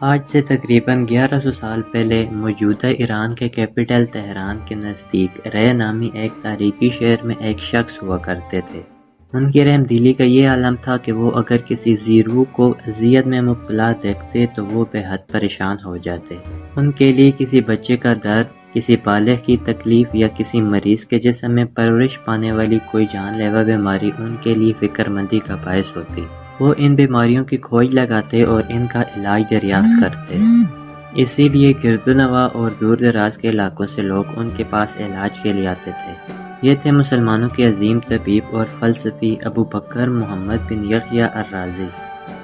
آج سے تقریباً 1100 سال پہلے موجودہ ایران کے کیپٹل تہران کے نزدیک رے نامی ایک تاریخی شہر میں ایک شخص ہوا کرتے تھے۔ ان کی رحم دلی کا یہ عالم تھا کہ وہ اگر کسی ذی روح کو اذیت میں مبتلا دیکھتے تو وہ بے حد پریشان ہو جاتے۔ ان کے لیے کسی بچے کا درد، کسی بالغ کی تکلیف یا کسی مریض کے جسم میں پرورش پانے والی کوئی جان لیوا بیماری ان کے لیے فکر مندی کا باعث ہوتی۔ وہ ان بیماریوں کی کھوج لگاتے اور ان کا علاج دریافت کرتے۔ اسی لیے گردنواح اور دور دراز کے علاقوں سے لوگ ان کے پاس علاج کے لیے آتے تھے۔ یہ تھے مسلمانوں کے عظیم طبیب اور فلسفی ابو بکر محمد بن یحییٰ الرازی۔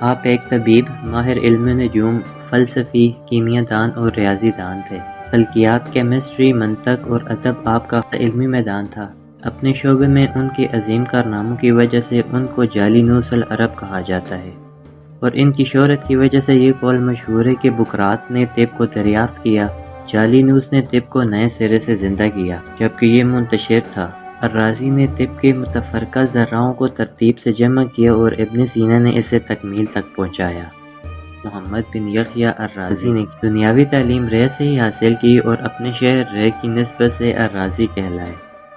آپ ایک طبیب، ماہر علم نجوم، فلسفی، کیمیاء دان اور ریاضی دان تھے۔ فلکیات، کیمسٹری، منطق اور ادب آپ کا علمی میدان تھا۔ اپنے شعبے میں ان کے عظیم کارناموں کی وجہ سے ان کو جالینوس العرب کہا جاتا ہے، اور ان کی شہرت کی وجہ سے یہ قول مشہور ہے کہ بقراط نے طب کو دریافت کیا، جالینوس نے طب کو نئے سرے سے زندہ کیا، جبکہ یہ منتشر تھا۔ الرازی نے طب کے متفرقہ ذرائع کو ترتیب سے جمع کیا اور ابن سینا نے اسے تکمیل تک پہنچایا۔ محمد بن یحییٰ الرازی نے دنیاوی تعلیم رے سے ہی حاصل کی اور اپنے شہر رے کی نسبت سے الرازی کہلائے۔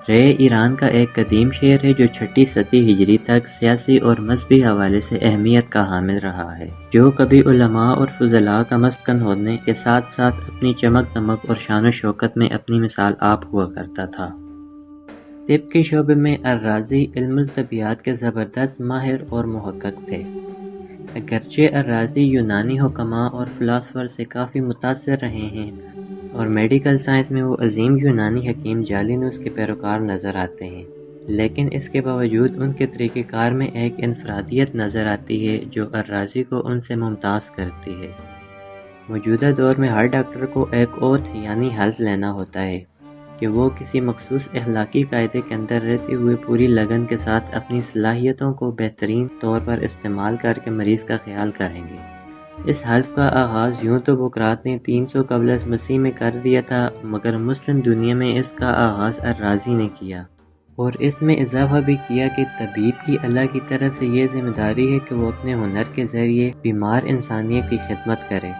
رے ایران کا ایک قدیم شہر ہے جو 6 صدی ہجری تک سیاسی اور مذہبی حوالے سے اہمیت کا حامل رہا ہے، جو کبھی علماء اور فضلاء کا مسکن ہونے کے ساتھ ساتھ اپنی چمک دمک اور شان و شوکت میں اپنی مثال آپ ہوا کرتا تھا۔ طب کے شعبے میں الرازی علم الطبیعیات کے زبردست ماہر اور محقق تھے۔ اگرچہ الرازی یونانی حکماء اور فلاسفر سے کافی متاثر رہے ہیں اور میڈیکل سائنس میں وہ عظیم یونانی حکیم جالینوس کے پیروکار نظر آتے ہیں، لیکن اس کے باوجود ان کے طریقہ کار میں ایک انفرادیت نظر آتی ہے جو الرازی کو ان سے ممتاز کرتی ہے۔ موجودہ دور میں ہر ڈاکٹر کو ایک اوتھ یعنی حلف لینا ہوتا ہے کہ وہ کسی مخصوص اخلاقی قاعدے کے اندر رہتے ہوئے پوری لگن کے ساتھ اپنی صلاحیتوں کو بہترین طور پر استعمال کر کے مریض کا خیال کریں گے۔ اس حلف کا آغاز یوں تو بقراط نے 300 قبل از مسیح میں کر دیا تھا، مگر مسلم دنیا میں اس کا آغاز الرازی نے کیا، اور اس میں اضافہ بھی کیا کہ طبیب کی اللہ کی طرف سے یہ ذمہ داری ہے کہ وہ اپنے ہنر کے ذریعے بیمار انسانیت کی خدمت کرے۔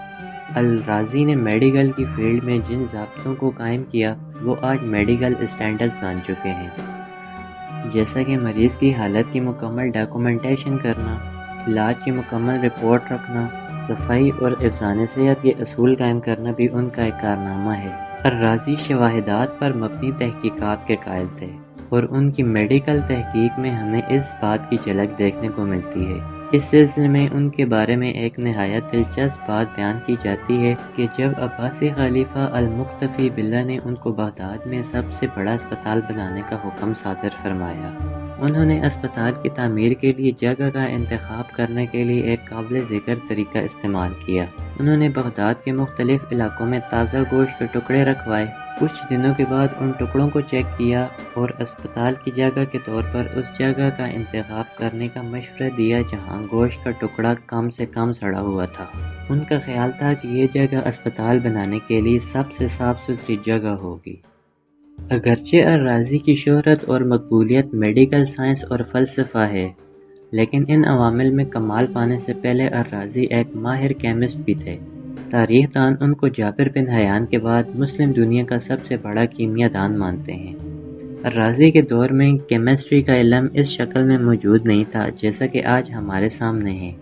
الرازی نے میڈیکل کی فیلڈ میں جن ضابطوں کو قائم کیا وہ آج میڈیکل اسٹینڈرڈز بن چکے ہیں، جیسا کہ مریض کی حالت کی مکمل ڈاکومنٹیشن کرنا، علاج کی مکمل رپورٹ رکھنا، صفائی اور حفظان صحت کے اصول قائم کرنا بھی ان کا ایک کارنامہ ہے۔ الرازی شواہدات پر مبنی تحقیقات کے قائل تھے، اور ان کی میڈیکل تحقیق میں ہمیں اس بات کی جھلک دیکھنے کو ملتی ہے۔ اس سلسلے میں ان کے بارے میں ایک نہایت دلچسپ بات بیان کی جاتی ہے کہ جب عباسی خلیفہ المقتفی باللہ نے ان کو بغداد میں سب سے بڑا اسپتال بنانے کا حکم صادر فرمایا، انہوں نے اسپتال کی تعمیر کے لیے جگہ کا انتخاب کرنے کے لیے ایک قابل ذکر طریقہ استعمال کیا۔ انہوں نے بغداد کے مختلف علاقوں میں تازہ گوشت کے ٹکڑے رکھوائے۔ کچھ دنوں کے بعد ان ٹکڑوں کو چیک کیا اور اسپتال کی جگہ کے طور پر اس جگہ کا انتخاب کرنے کا مشورہ دیا جہاں گوشت کا ٹکڑا کم سے کم سڑا ہوا تھا۔ ان کا خیال تھا کہ یہ جگہ اسپتال بنانے کے لیے سب سے صاف ستھری جگہ ہوگی۔ اگرچہ الرازی کی شہرت اور مقبولیت میڈیکل سائنس اور فلسفہ ہے، لیکن ان عوامل میں کمال پانے سے پہلے الرازی ایک ماہر کیمسٹ بھی تھے۔ تاریخ دان ان کو جابر بن حیان کے بعد مسلم دنیا کا سب سے بڑا کیمیاء دان مانتے ہیں۔ الرازی کے دور میں کیمسٹری کا علم اس شکل میں موجود نہیں تھا جیسا کہ آج ہمارے سامنے ہے،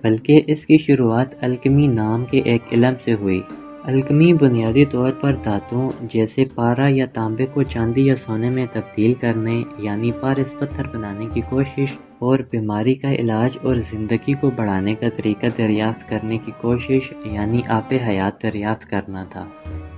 بلکہ اس کی شروعات الکمی نام کے ایک علم سے ہوئی۔ الکمی بنیادی طور پر دھاتوں جیسے پارا یا تانبے کو چاندی یا سونے میں تبدیل کرنے یعنی پارس پتھر بنانے کی کوشش، اور بیماری کا علاج اور زندگی کو بڑھانے کا طریقہ دریافت کرنے کی کوشش یعنی آب حیات دریافت کرنا تھا۔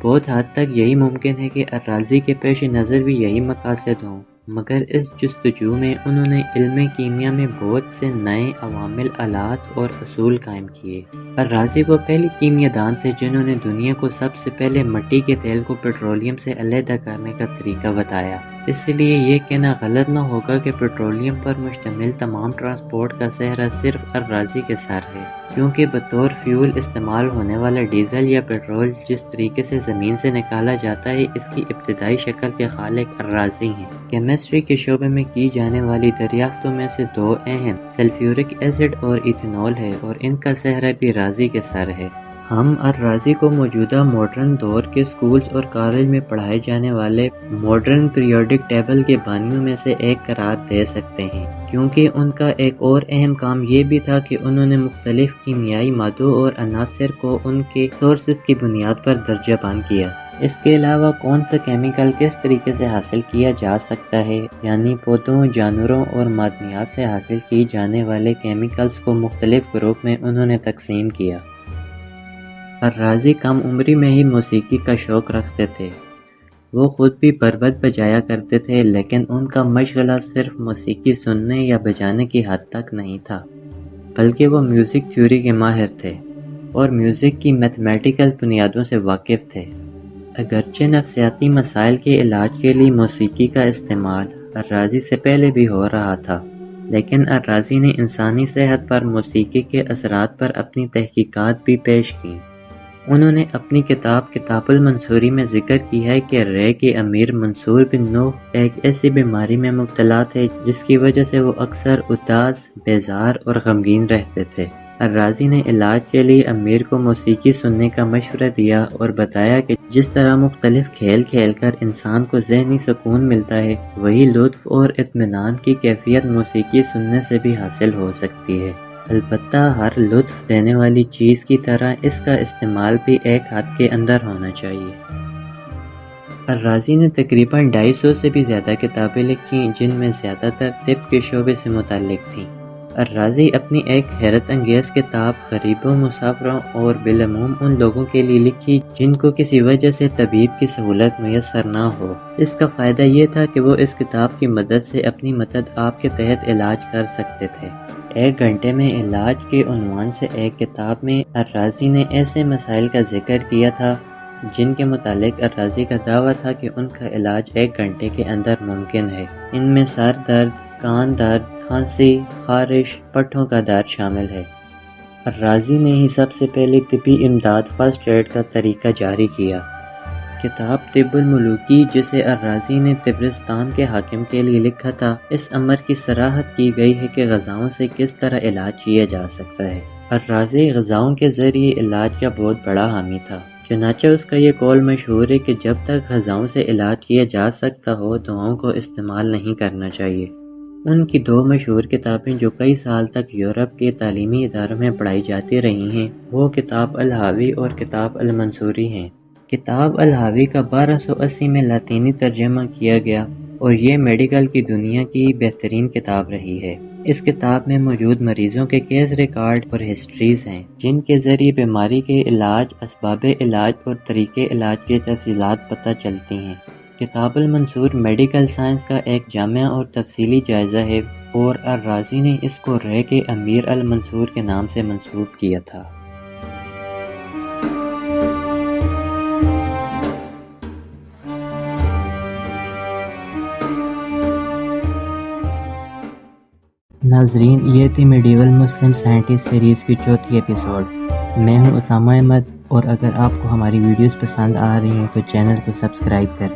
بہت حد تک یہی ممکن ہے کہ الرازی کے پیش نظر بھی یہی مقاصد ہوں، مگر اس جستجو میں انہوں نے علم کیمیاء میں بہت سے نئے عوامل، آلات اور اصول قائم کیے۔ الرازی وہ پہلے کیمیاء دان تھے جنہوں نے دنیا کو سب سے پہلے مٹی کے تیل کو پیٹرولیم سے علیحدہ کرنے کا طریقہ بتایا۔ اس لیے یہ کہنا غلط نہ ہوگا کہ پیٹرولیم پر مشتمل تمام ٹرانسپورٹ کا سہرا صرف الرازی کے سر ہے، کیونکہ بطور فیول استعمال ہونے والا ڈیزل یا پیٹرول جس طریقے سے زمین سے نکالا جاتا ہے، اس کی ابتدائی شکل کے خالق الرازی ہیں۔ کیمسٹری کے شعبے میں کی جانے والی دریافتوں میں سے 2 اہم سلفیورک ایسڈ اور ایتھنول ہے، اور ان کا سہرا بھی رازی کے سر ہے۔ ہم الرازی کو موجودہ ماڈرن دور کے سکولز اور کالج میں پڑھائے جانے والے ماڈرن پیریوڈک ٹیبل کے بانیوں میں سے ایک قرار دے سکتے ہیں، کیونکہ ان کا ایک اور اہم کام یہ بھی تھا کہ انہوں نے مختلف کیمیائی مادوں اور عناصر کو ان کے سورسز کی بنیاد پر درجہ بند کیا۔ اس کے علاوہ کون سا کیمیکل کس طریقے سے حاصل کیا جا سکتا ہے، یعنی پودوں، جانوروں اور معدنیات سے حاصل کی جانے والے کیمیکلز کو مختلف گروپ میں انہوں نے تقسیم کیا۔ الرازی کم عمری میں ہی موسیقی کا شوق رکھتے تھے۔ وہ خود بھی بروت بجایا کرتے تھے، لیکن ان کا مشغلہ صرف موسیقی سننے یا بجانے کی حد تک نہیں تھا، بلکہ وہ میوزک تھیوری کے ماہر تھے اور میوزک کی میتھمیٹیکل بنیادوں سے واقف تھے۔ اگرچہ نفسیاتی مسائل کے علاج کے لیے موسیقی کا استعمال الرازی سے پہلے بھی ہو رہا تھا، لیکن الرازی نے انسانی صحت پر موسیقی کے اثرات پر اپنی تحقیقات بھی پیش کیں۔ انہوں نے اپنی کتاب المنصوری میں ذکر کیا ہے کہ رے کے امیر منصور بن نوح ایک ایسی بیماری میں مبتلا تھے جس کی وجہ سے وہ اکثر اداس، بیزار اور غمگین رہتے تھے۔ الرازی نے علاج کے لیے امیر کو موسیقی سننے کا مشورہ دیا اور بتایا کہ جس طرح مختلف کھیل کھیل کر انسان کو ذہنی سکون ملتا ہے، وہی لطف اور اطمینان کی کیفیت موسیقی سننے سے بھی حاصل ہو سکتی ہے۔ البتہ ہر لطف دینے والی چیز کی طرح اس کا استعمال بھی ایک حد کے اندر ہونا چاہیے۔ الرازی نے تقریباً 250 سے بھی زیادہ کتابیں لکھی، جن میں زیادہ تر طب کے شعبے سے متعلق تھیں۔ الرازی اپنی ایک حیرت انگیز کتاب غریبوں، مسافروں اور بالعموم ان لوگوں کے لیے لکھی جن کو کسی وجہ سے طبیب کی سہولت میسر نہ ہو۔ اس کا فائدہ یہ تھا کہ وہ اس کتاب کی مدد سے اپنی مدد آپ کے تحت علاج کر سکتے تھے۔ 1 گھنٹے میں علاج کے عنوان سے ایک کتاب میں الرازی نے ایسے مسائل کا ذکر کیا تھا جن کے متعلق الرازی کا دعویٰ تھا کہ ان کا علاج 1 گھنٹے کے اندر ممکن ہے۔ ان میں سر درد، کان درد، کھانسی، خارش، پٹھوں کا درد شامل ہے۔ الرازی نے ہی سب سے پہلے طبی امداد فرسٹ ایڈ کا طریقہ جاری کیا۔ کتاب طب الملوکی، جسے الرازی نے طبرستان کے حاکم کے لیے لکھا تھا، اس امر کی صراحت کی گئی ہے کہ غذاؤں سے کس طرح علاج کیا جا سکتا ہے۔ الرازی غذاؤں کے ذریعے علاج کا بہت بڑا حامی تھا، چنانچہ اس کا یہ قول مشہور ہے کہ جب تک غذاؤں سے علاج کیا جا سکتا ہو، دواؤں کو استعمال نہیں کرنا چاہیے۔ ان کی 2 مشہور کتابیں جو کئی سال تک یورپ کے تعلیمی اداروں میں پڑھائی جاتی رہی ہیں، وہ کتاب الحاوی اور کتاب المنصوری ہیں۔ کتاب الحاوی کا 1280 میں لاطینی ترجمہ کیا گیا اور یہ میڈیکل کی دنیا کی بہترین کتاب رہی ہے۔ اس کتاب میں موجود مریضوں کے کیس ریکارڈ اور ہسٹریز ہیں، جن کے ذریعے بیماری کے علاج، اسباب علاج اور طریقے علاج کی تفصیلات پتہ چلتی ہیں۔ کتاب المنصور میڈیکل سائنس کا ایک جامع اور تفصیلی جائزہ ہے اور الرازی نے اس کو رے کے امیر المنصور کے نام سے منسوب کیا تھا۔ ناظرین، یہ تھی میڈیول مسلم سائنٹسٹ سیریز کی 4تھی ایپیسوڈ۔ میں ہوں اسامہ احمد، اور اگر آپ کو ہماری ویڈیوز پسند آ رہی ہیں تو چینل کو سبسکرائب کریں۔